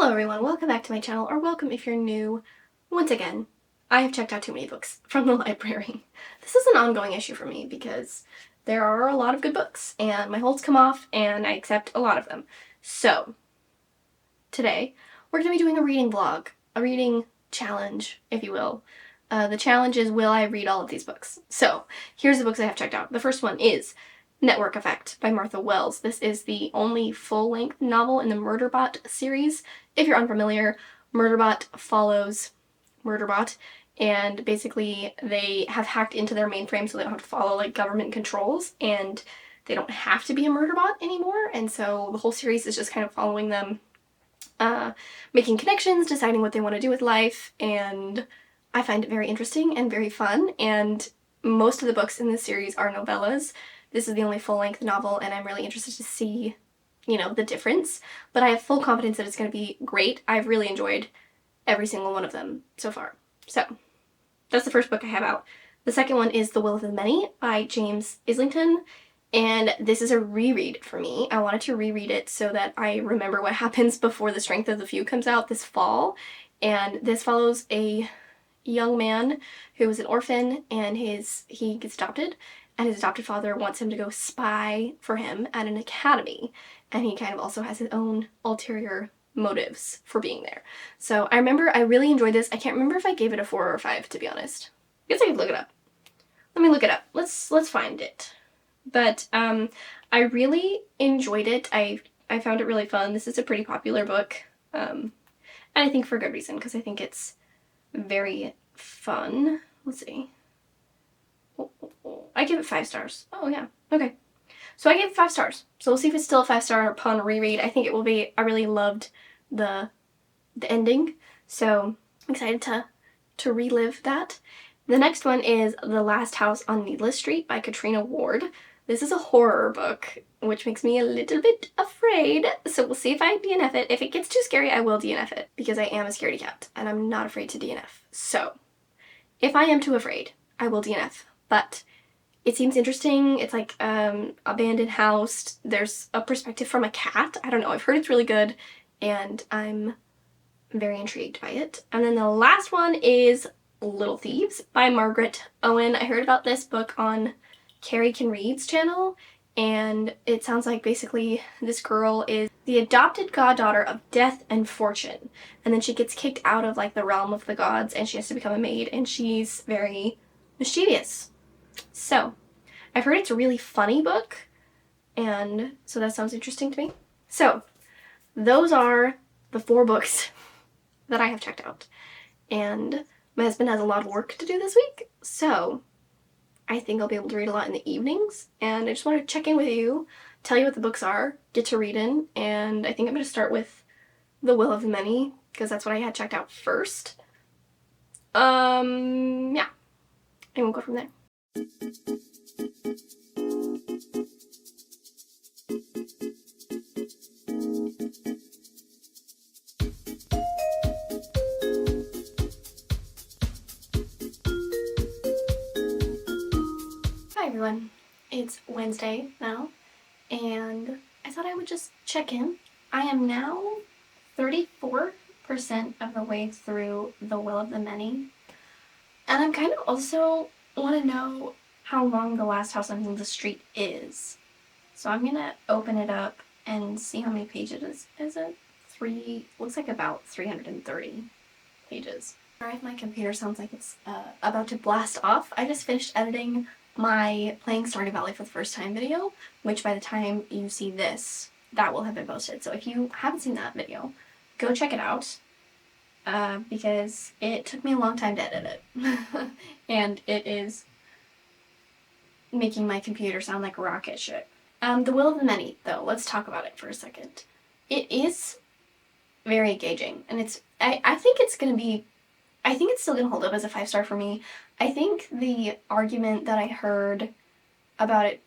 Hello everyone, welcome back to my channel, or welcome if you're new. Once again, I have checked out too many books from the library. This is an ongoing issue for me because there are a lot of good books and my holds come off and I accept a lot of them. So, today we're going to be doing a reading vlog, a reading challenge, if you will. The challenge is, will I read all of these books? So, here's the books I have checked out. The first one is Network Effect by Martha Wells. This is the only full-length novel in the Murderbot series. If you're unfamiliar, Murderbot follows Murderbot, and basically they have hacked into their mainframe so they don't have to follow like government controls, and they don't have to be a Murderbot anymore, and so the whole series is just kind of following them, making connections, deciding what they want to do with life, and I find it very interesting and very fun, and most of the books in this series are novellas. This is the only full-length novel, and I'm really interested to see, you know, the difference. But I have full confidence that it's going to be great. I've really enjoyed every single one of them so far. So, that's the first book I have out. The second one is The Will of the Many by James Islington, and this is a reread for me. I wanted to reread it so that I remember what happens before The Strength of the Few comes out this fall, and this follows a young man who is an orphan, and he gets adopted, and his adopted father wants him to go spy for him at an academy, and he kind of also has his own ulterior motives for being there. So I remember I really enjoyed this. I can't remember if I gave it a 4 or a 5, to be honest. I guess I could look it up. Let me look it up. Let's find it. But I really enjoyed it. I found it really fun. This is a pretty popular book, and I think for good reason, because I think it's very fun. Let's see. I give it 5 stars. Oh yeah, okay. So I gave it 5 stars. So we'll see if it's still a 5-star upon reread. I think it will be. I really loved the ending, so I'm excited to relive that. The next one is The Last House on Needless Street by Catronia Ward. This is a horror book, which makes me a little bit afraid, so we'll see if I DNF it. If it gets too scary, I will DNF it, because I am a scaredy cat, and I'm not afraid to DNF. So, if I am too afraid, I will DNF. But it seems interesting. It's like abandoned house. There's a perspective from a cat. I don't know. I've heard it's really good, and I'm very intrigued by it. And then the last one is Little Thieves by Margaret. Owen. I heard about this book on Carrie Can Read's channel, and it sounds like basically this girl is the adopted goddaughter of Death and Fortune, and then she gets kicked out of like the realm of the gods, and she has to become a maid, and she's very mischievous. So, I've heard it's a really funny book, and so that sounds interesting to me. So, those are the 4 books that I have checked out. And my husband has a lot of work to do this week, so I think I'll be able to read a lot in the evenings, and I just wanted to check in with you, tell you what the books are, get to reading, and I think I'm going to start with The Will of the Many, because that's what I had checked out first. Yeah. And we'll go from there. Hi everyone, it's Wednesday now, and I thought I would just check in. I am now 34% of the way through The Will of the Many, and I'm kind of also want to know how long The Last House on the Street is. So I'm gonna open it up and see how many pages is it? Looks like about 330 pages. Sorry if my computer sounds like it's about to blast off. I just finished editing my playing Stardew Valley for the first time video, which by the time you see this, that will have been posted. So if you haven't seen that video, go check it out. Because it took me a long time to edit it. And it is making my computer sound like rocket ship. The Will of the Many, though, let's talk about it for a second. It is very engaging, and I think it's still gonna hold up as a 5-star for me. I think the argument that I heard about it,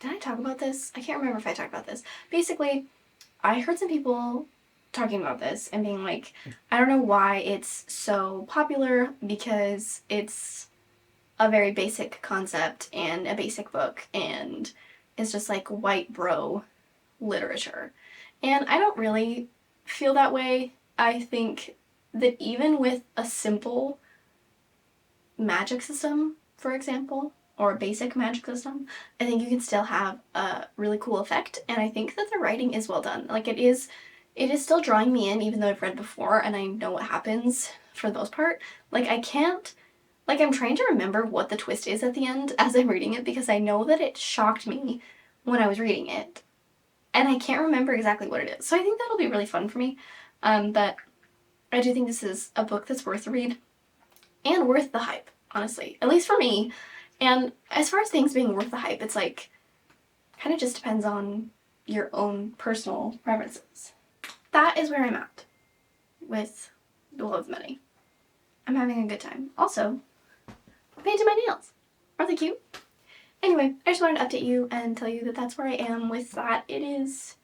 did I talk about this? I can't remember if I talked about this. Basically, I heard some people talking about this and being like, I don't know why it's so popular, because it's a very basic concept and a basic book, and it's just like white bro literature. And I don't really feel that way. I think that even with a simple magic system, for example, or a basic magic system, I think you can still have a really cool effect, and I think that the writing is well done. Like, it is still drawing me in, even though I've read before and I know what happens for the most part. Like, I can't, like, I'm trying to remember what the twist is at the end as I'm reading it, because I know that it shocked me when I was reading it, and I can't remember exactly what it is. So I think that'll be really fun for me. But I do think this is a book that's worth the read and worth the hype, honestly, at least for me. And as far as things being worth the hype, it's like, kind of just depends on your own personal preferences. That is where I'm at with The Will of Money. I'm having a good time. Also, I painted my nails. Aren't they cute? Anyway, I just wanted to update you and tell you that that's where I am with that. It is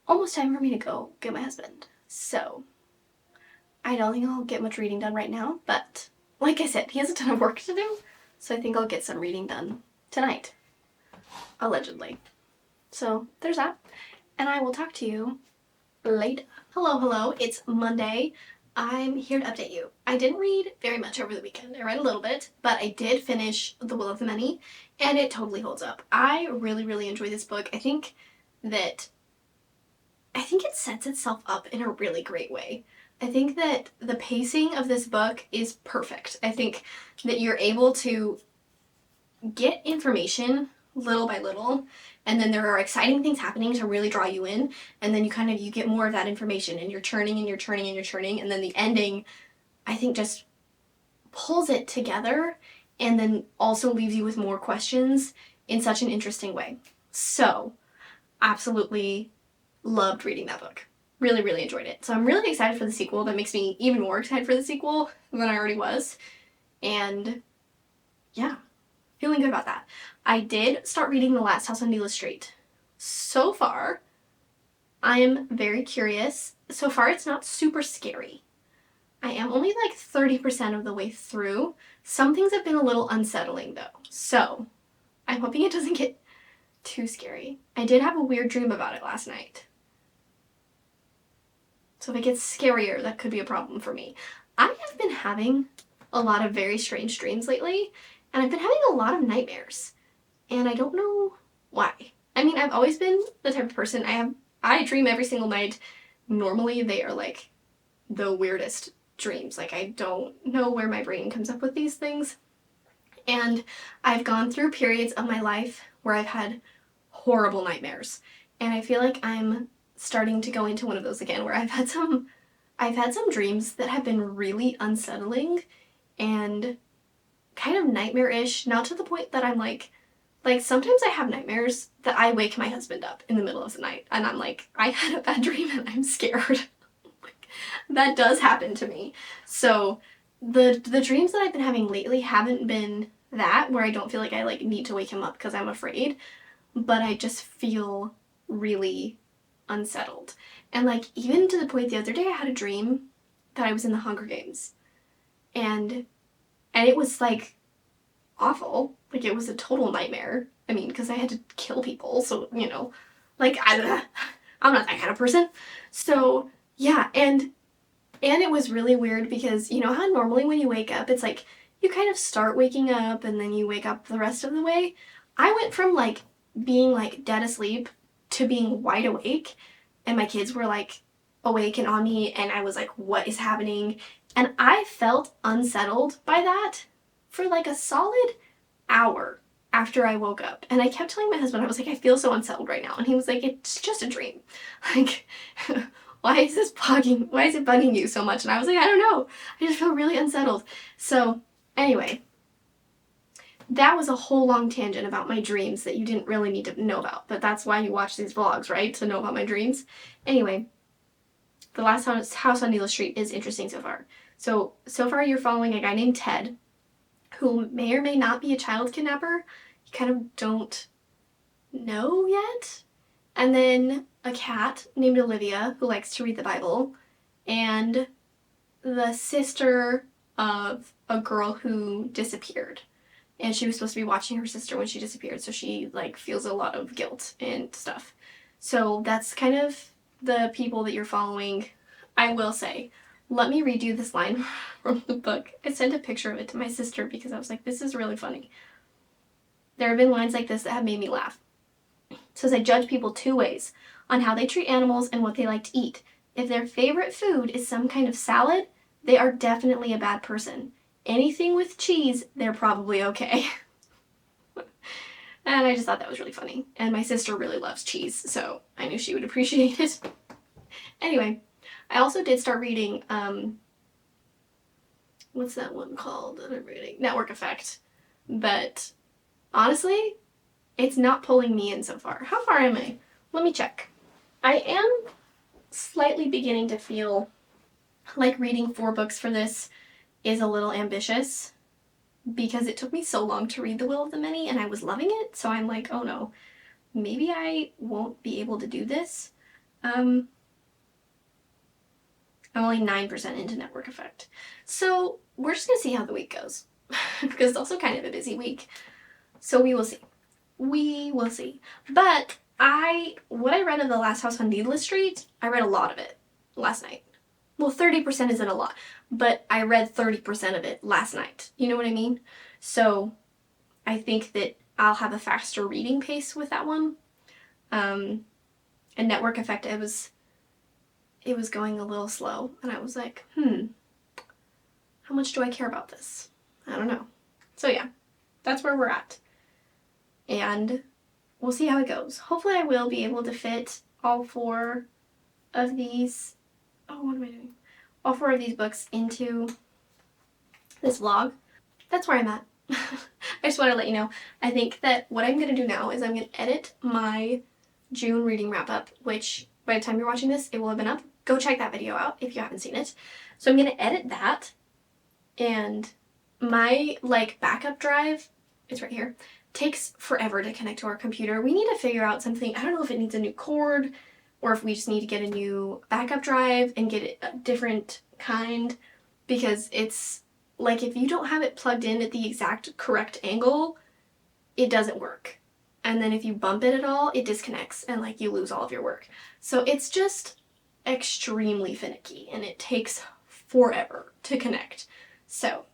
almost time for me to go get my husband. So, I don't think I'll get much reading done right now, but like I said, he has a ton of work to do, so I think I'll get some reading done tonight. Allegedly. So, there's that. And I will talk to you later. Hello, it's Monday. I'm here to update you. I didn't read very much over the weekend. I read a little bit, but I did finish The Will of the Many, and it totally holds up. I really, really enjoy this book. I think it sets itself up in a really great way. I think that the pacing of this book is perfect. I think that you're able to get information little by little, and then there are exciting things happening to really draw you in, and then you get more of that information, and you're churning and you're churning and you're churning, and then the ending, I think, just pulls it together and then also leaves you with more questions in such an interesting way. So, absolutely loved reading that book. Really, really enjoyed it. So I'm really excited for the sequel. That makes me even more excited for the sequel than I already was. And yeah, feeling good about that. I did start reading The Last House on Neela Street. So far, I am very curious. So far, it's not super scary. I am only like 30% of the way through. Some things have been a little unsettling though. So I'm hoping it doesn't get too scary. I did have a weird dream about it last night. So if it gets scarier, that could be a problem for me. I have been having a lot of very strange dreams lately, and I've been having a lot of nightmares, and I don't know why. I mean, I've always been the type of person, I dream every single night. Normally, they are like the weirdest dreams. Like, I don't know where my brain comes up with these things. And I've gone through periods of my life where I've had horrible nightmares, and I feel like I'm starting to go into one of those again, where I've had some dreams that have been really unsettling and kind of nightmare-ish, not to the point that I'm like sometimes I have nightmares that I wake my husband up in the middle of the night and I'm like, I had a bad dream and I'm scared. Like, that does happen to me. So the dreams that I've been having lately haven't been that, where I don't feel like I like need to wake him up because I'm afraid, but I just feel really unsettled. And like, even to the point the other day I had a dream that I was in the Hunger Games, and it was like awful. Like, it was a total nightmare. I mean, because I had to kill people, so like, I'm not that kind of person. So yeah, and it was really weird because you know how normally when you wake up it's like you kind of start waking up and then you wake up the rest of the way. I went from like being like dead asleep to being wide awake, and my kids were like awake and on me, and I was like, what is happening? And I felt unsettled by that for like a solid hour after I woke up. And I kept telling my husband, I was like, I feel so unsettled right now. And he was like, it's just a dream. Like, why is it bugging you so much? And I was like, I don't know. I just feel really unsettled. So anyway, that was a whole long tangent about my dreams that you didn't really need to know about, but that's why you watch these vlogs, right? To know about my dreams. Anyway, The Last House on Neela Street is interesting so far. So far you're following a guy named Ted, who may or may not be a child kidnapper. You kind of don't know yet. And then a cat named Olivia, who likes to read the Bible, and the sister of a girl who disappeared. And she was supposed to be watching her sister when she disappeared, so she like feels a lot of guilt and stuff. So that's kind of the people that you're following. I will say, let me read you this line from the book. I sent a picture of it to my sister because I was like, this is really funny. There have been lines like this that have made me laugh. It says, I judge people 2 ways, on how they treat animals and what they like to eat. If their favorite food is some kind of salad, they are definitely a bad person. Anything with cheese, they're probably okay. And I just thought that was really funny. And my sister really loves cheese, so I knew she would appreciate it. Anyway, I also did start reading, what's that one called that I'm reading? Network Effect. But honestly, it's not pulling me in so far. How far am I? Let me check. I am slightly beginning to feel like reading 4 books for this is a little ambitious because it took me so long to read The Will of the Many and I was loving it. So I'm like, oh no, maybe I won't be able to do this. I'm only 9% into Network Effect. So we're just going to see how the week goes because it's also kind of a busy week. So we will see. We will see. But what I read of The Last House on Needless Street, I read a lot of it last night. Well, 30% isn't a lot, but I read 30% of it last night. You know what I mean? So I think that I'll have a faster reading pace with that one. And Network Effect, it was going a little slow, and I was like, how much do I care about this? I don't know. So yeah, that's where we're at. And we'll see how it goes. Hopefully I will be able to fit all 4 of these, what am I doing? All 4 of these books into this vlog. That's where I'm at. I just want to let you know, I think that what I'm going to do now is I'm going to edit my June reading wrap up, which by the time you're watching this, it will have been up. Go check that video out if you haven't seen it. So I'm going to edit that, and my backup drive, it's right here, takes forever to connect to our computer. We need to figure out something. I don't know if it needs a new cord or if we just need to get a new backup drive and get a different kind, because it's like if you don't have it plugged in at the exact correct angle, it doesn't work. And then if you bump it at all, it disconnects and you lose all of your work. So it's just extremely finicky and it takes forever to connect. So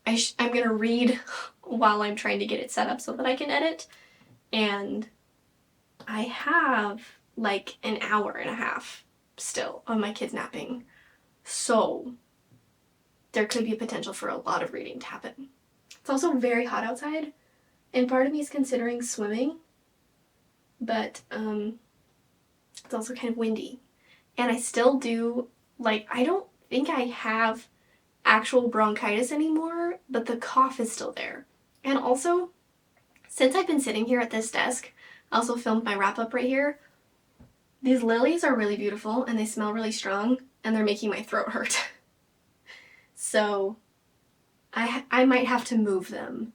I'm going to read while I'm trying to get it set up so that I can edit. And I have an hour and a half still of my kids napping. So there could be a potential for a lot of reading to happen. It's also very hot outside, and part of me is considering swimming, but it's also kind of windy. And I still do, I don't think I have actual bronchitis anymore, but the cough is still there. And also, since I've been sitting here at this desk, I also filmed my wrap up right here. These lilies are really beautiful and they smell really strong and they're making my throat hurt. So I might have to move them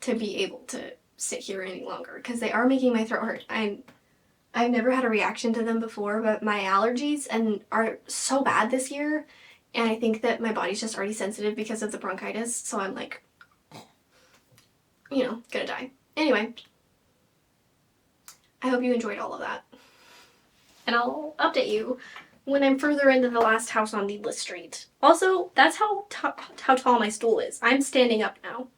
to be able to sit here any longer because they are making my throat hurt. I've never had a reaction to them before, but my allergies are so bad this year, and I think that my body's just already sensitive because of the bronchitis, so I'm gonna die. Anyway, I hope you enjoyed all of that, and I'll update you when I'm further into The Last House on Needless Street. Also, that's how tall my stool is. I'm standing up now.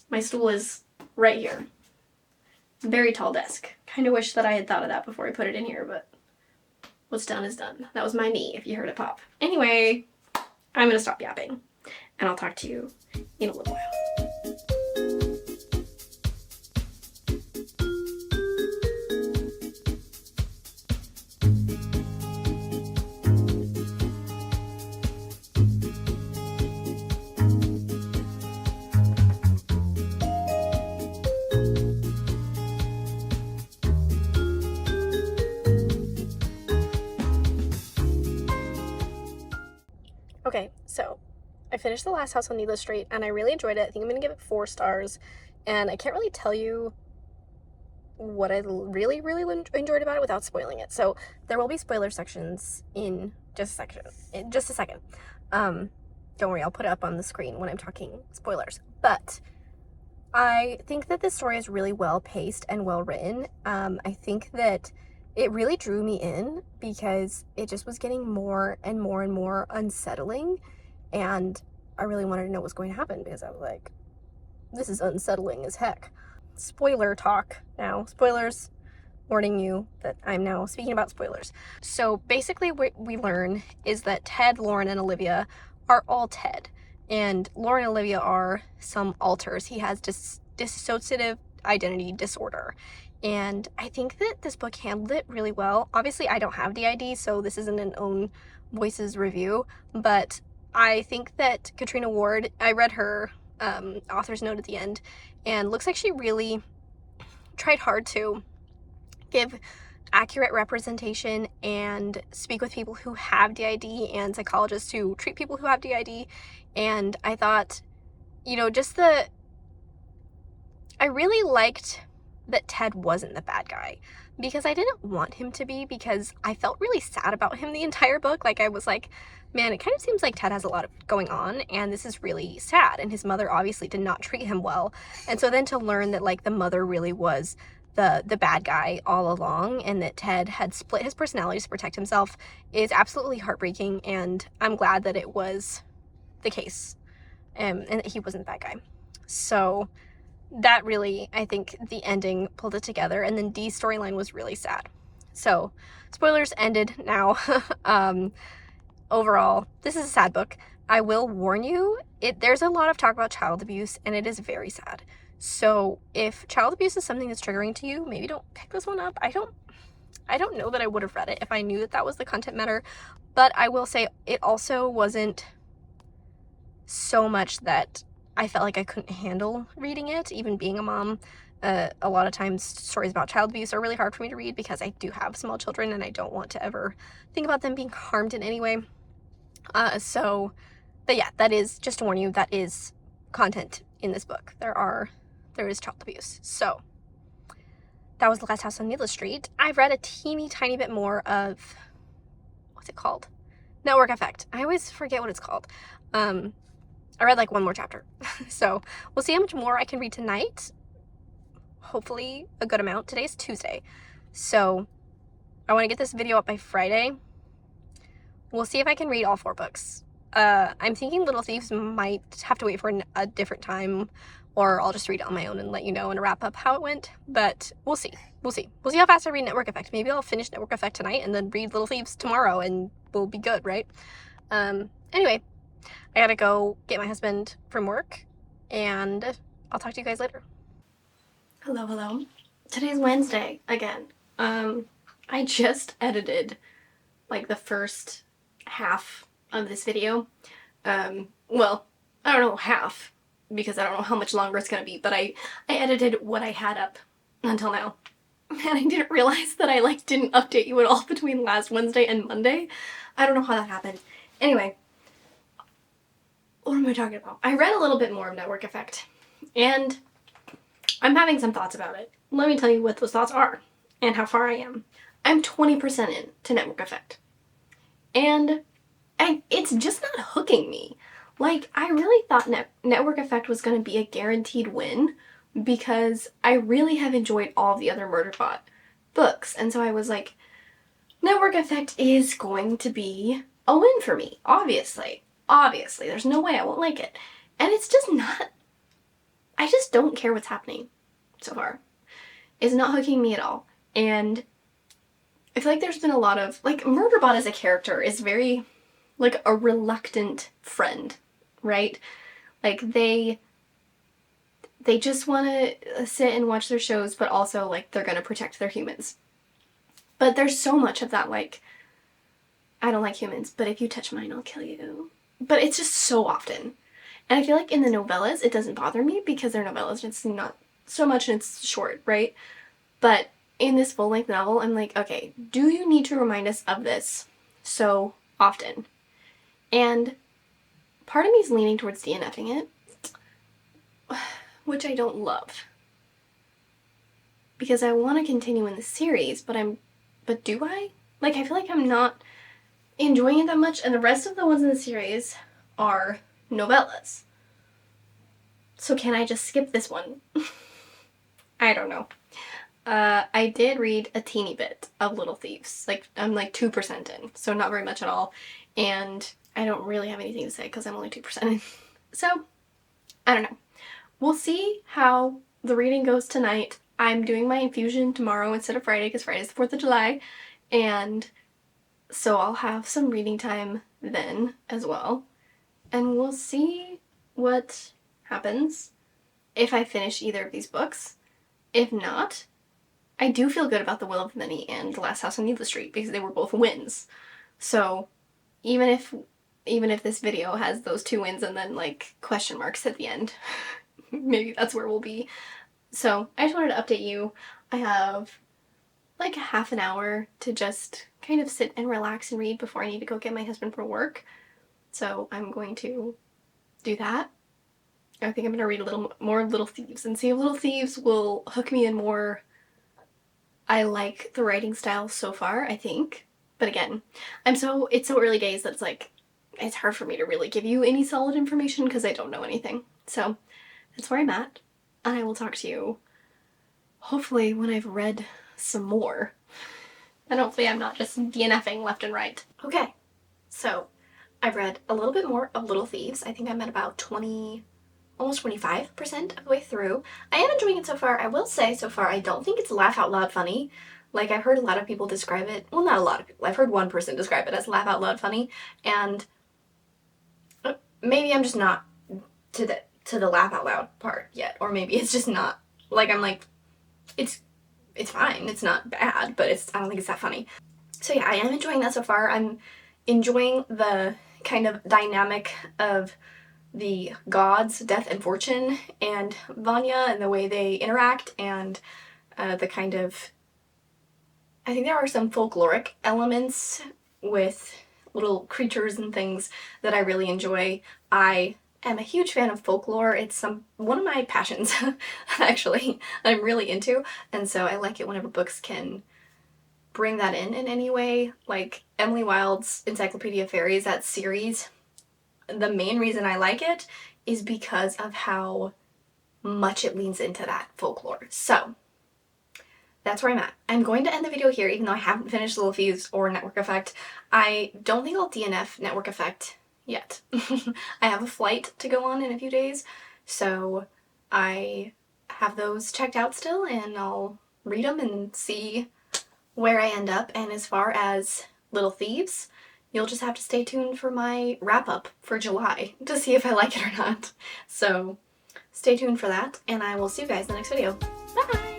My stool is right here. Very tall desk. Kind of wish that I had thought of that before I put it in here, but what's done is done. That was my knee, if you heard it pop. Anyway, I'm gonna stop yapping, and I'll talk to you in a little while. Okay, so I finished The Last House on Needless Street and I really enjoyed it. I think I'm going to give it 4 stars, and I can't really tell you what I really, really enjoyed about it without spoiling it. So there will be spoiler sections in just a second. Don't worry, I'll put it up on the screen when I'm talking spoilers. But I think that this story is really well paced and well written. I think that it really drew me in because it just was getting more and more and more unsettling, and I really wanted to know what was going to happen because I was like, this is unsettling as heck. Spoiler talk now. Spoilers. Warning you that I'm now speaking about spoilers. So basically what we learn is that Ted, Lauren, and Olivia are all Ted. And Lauren and Olivia are some alters. He has dissociative identity disorder. And I think that this book handled it really well. Obviously, I don't have DID, so this isn't an Own Voices review, but I think that Catriona Ward, I read her author's note at the end, and looks like she really tried hard to give accurate representation and speak with people who have DID and psychologists who treat people who have DID. And I thought, you know, I really liked that Ted wasn't the bad guy, because I didn't want him to be, because I felt really sad about him the entire book. Like, I was like, man, it kind of seems like Ted has a lot of going on, and this is really sad, and his mother obviously did not treat him well. And so then to learn that, like, the mother really was the bad guy all along, and that Ted had split his personality to protect himself, is absolutely heartbreaking, and I'm glad that it was the case, and that he wasn't the bad guy. So that really, I think the ending pulled it together, and then Dee's storyline was really sad. So, spoilers ended now. Overall, this is a sad book. I will warn you, there's a lot of talk about child abuse, and it is very sad. So if child abuse is something that's triggering to you, maybe don't pick this one up. I don't know that I would have read it if I knew that that was the content matter, but I will say it also wasn't so much that I felt like I couldn't handle reading it, even being a mom. A lot of times stories about child abuse are really hard for me to read because I do have small children and I don't want to ever think about them being harmed in any way. But yeah, that is, just to warn you, that is content in this book. There is child abuse. So that was The Last House on Needless Street. I've read a teeny tiny bit more of, what's it called? Network Effect. I always forget what it's called. I read like one more chapter. So we'll see how much more I can read tonight. Hopefully a good amount. Today's Tuesday. So I want to get this video up by Friday. We'll see if I can read all 4 books. I'm thinking Little Thieves might have to wait for a different time, or I'll just read it on my own and let you know and wrap up how it went. But we'll see. We'll see how fast I read Network Effect. Maybe I'll finish Network Effect tonight and then read Little Thieves tomorrow and we'll be good, right? Anyway, I gotta go get my husband from work, and I'll talk to you guys later. Hello. Today's Wednesday again. I just edited like the first half of this video. Well, I don't know half, because I don't know how much longer it's gonna be, but I edited what I had up until now. And I didn't realize that I like didn't update you at all between last Wednesday and Monday. I don't know how that happened. Anyway, what am I talking about? I read a little bit more of Network Effect, and I'm having some thoughts about it. Let me tell you what those thoughts are and how far I am. I'm 20% in to Network Effect, and it's just not hooking me. Like, I really thought Network Effect was going to be a guaranteed win, because I really have enjoyed all the other Murderbot books, and so I was like, Network Effect is going to be a win for me, obviously. Obviously, there's no way I won't like it. And it's just not, I just don't care what's happening so far. It's not hooking me at all. And I feel like there's been a lot of, like, Murderbot as a character is very, like, a reluctant friend, right? Like, they just want to sit and watch their shows, but also, like, they're going to protect their humans. But there's so much of that, like, I don't like humans, but if you touch mine, I'll kill you. But it's just so often. And I feel like in the novellas, it doesn't bother me because they're novellas. It's not so much and it's short, right? But in this full-length novel, I'm like, okay, do you need to remind us of this so often? And part of me is leaning towards DNFing it, which I don't love, because I want to continue in the series, but do I? Like, I feel like I'm not enjoying it that much, and the rest of the ones in the series are novellas. So can I just skip this one? I don't know. I did read a teeny bit of Little Thieves. Like, I'm like 2% in, so not very much at all. And I don't really have anything to say because I'm only 2% in. So, I don't know. We'll see how the reading goes tonight. I'm doing my infusion tomorrow instead of Friday because Friday's the 4th of July. And so I'll have some reading time then as well. And we'll see what happens if I finish either of these books. If not, I do feel good about The Will of the Many and The Last House on Needless Street because they were both wins. So even if this video has those 2 wins and then like question marks at the end, maybe that's where we'll be. So I just wanted to update you. I have like a half an hour to just kind of sit and relax and read before I need to go get my husband for work. So I'm going to do that. I think I'm going to read a little more of Little Thieves and see if Little Thieves will hook me in more. I like the writing style so far, I think. But again, it's so early days that it's like, it's hard for me to really give you any solid information because I don't know anything. So that's where I'm at. And I will talk to you hopefully when I've read some more. And hopefully I'm not just DNFing left and right. Okay, so I've read a little bit more of Little Thieves. I think I'm at about 20, almost 25% of the way through. I am enjoying it so far. I will say so far I don't think it's laugh out loud funny. Like, I've heard a lot of people describe it, well, not a lot of people, I've heard one person describe it as laugh out loud funny, and maybe I'm just not to the laugh out loud part yet, or maybe it's just not, like, I'm like, it's fine, it's not bad, but I don't think it's that funny. So yeah, I am enjoying that so far. I'm enjoying the kind of dynamic of the gods, Death and Fortune, and Vanya, and the way they interact, and the kind of, I think there are some folkloric elements with little creatures and things that I really enjoy. I am a huge fan of folklore. It's one of my passions, actually, I'm really into, and so I like it whenever books can bring that in any way. Like Emily Wilde's Encyclopedia of Fairies, that series, the main reason I like it is because of how much it leans into that folklore. So that's where I'm at. I'm going to end the video here even though I haven't finished Little Thieves or Network Effect. I don't think I'll DNF Network Effect yet. I have a flight to go on in a few days, so I have those checked out still and I'll read them and see where I end up. And as far as Little Thieves, you'll just have to stay tuned for my wrap-up for July to see if I like it or not. So stay tuned for that, and I will see you guys in the next video. Bye!